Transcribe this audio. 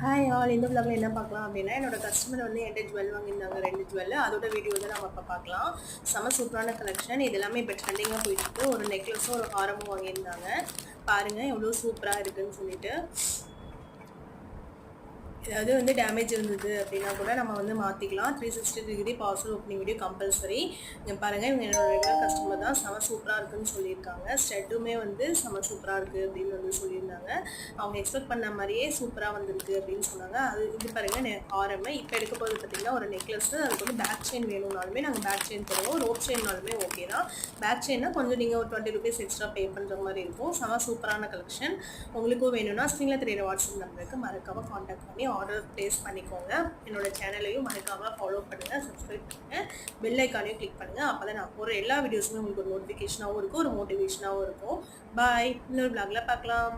Hi all. இந்த vlogல என்ன பார்க்கலாம் அப்படின்னா, என்னோட கஸ்டமர் வந்து என்கிட்ட ஜுவல் வாங்கியிருந்தாங்க 2 ஜுவல். அதோட வீடியோ தான் நம்ம இப்போ பார்க்கலாம். செம சூப்பரான கலெக்ஷன். இது எல்லாமே இப்போ ட்ரெண்டிங்காக போயிட்டுருக்கு. ஒரு நெக்லஸும் ஒரு ஹாரமும் வாங்கியிருந்தாங்க. பாருங்கள் எவ்வளோ சூப்பராக இருக்குதுன்னு சொல்லிட்டு. ஏதாவது வந்து டேமேஜ் இருந்தது அப்படின்னா கூட நம்ம வந்து மாற்றிக்கலாம். 360 degree parcel opening video compulsory. இங்கே பாருங்கள், இவங்க என்னோட ரெகுலர் கஸ்டமர் தான். செம சூப்பராக இருக்குதுன்னு சொல்லியிருக்காங்க. ஸ்டெட்டுமே வந்து செம சூப்பராக இருக்குது அப்படின்னு வந்து சொல்லியிருந்தாங்க. அவங்க எக்ஸ்பெக்ட் பண்ண மாதிரியே சூப்பராக வந்திருக்கு அப்படின்னு சொன்னாங்க. அது இது பாருங்கள் ஆரம்பம். இப்போ எடுக்க போது பார்த்திங்கன்னா ஒரு நெக்லஸ். அதுக்கு வந்து பேக் செயின் வேணும்னாலுமே நாங்கள் பேக் செயின் தருவோம். ரோப் செயின்னாலுமே ஓகே தான். பேக் செயின்னா கொஞ்சம் நீங்கள் ஒரு 20 ருபீஸ் எக்ஸ்ட்ரா பே பண்ணுற மாதிரி இருக்கும். செம சூப்பரான கலெக்ஷன். உங்களுக்கும் வேணும்னா ஸ்க்ரீனில் தெரியிற வாட்ஸ்அப் நம்பருக்கு மறக்காமல் காண்டாக்ட் பண்ணி ஆர்டர் ப்ளேஸ் பண்ணிக்கோங்க. என்னோட சேனலையும் மறக்காமல் ஃபாலோ பண்ணுங்கள், சப்ஸ்கிரைப் பண்ணுங்கள், பெல் ஐக்கானையும் கிளிக் பண்ணுங்கள். அப்போ தான் நான் போகிற எல்லா வீடியோஸுமே உங்களுக்கு ஒரு நோட்டிஃபிகேஷனாகவும் இருக்கும், ஒரு மோட்டிவேஷனாகவும் இருக்கும். பாய். இன்னொரு vlogல பார்க்கலாம்.